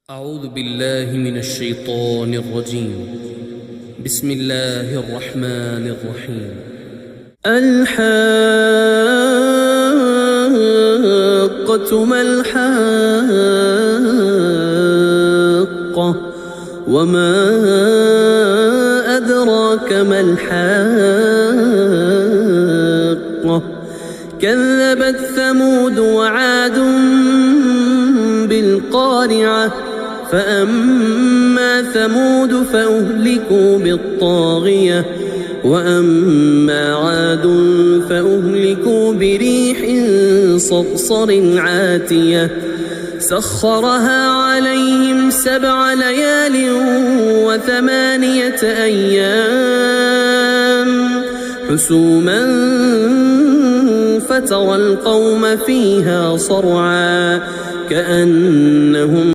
أعوذ بالله من الشيطان الرجيم. بسم الله الرحمن الرحيم. الحاقة ما الحاقة وما أدراك ما الحاقة كذبت ثمود وعاد بالقارعة فأما ثمود فأهلكوا بالطاغية وأما عاد فأهلكوا بريح صرصر عاتية سخرها عليهم 7 ليال و8 أيام حسوما فترى القوم فيها صرعا كأنهم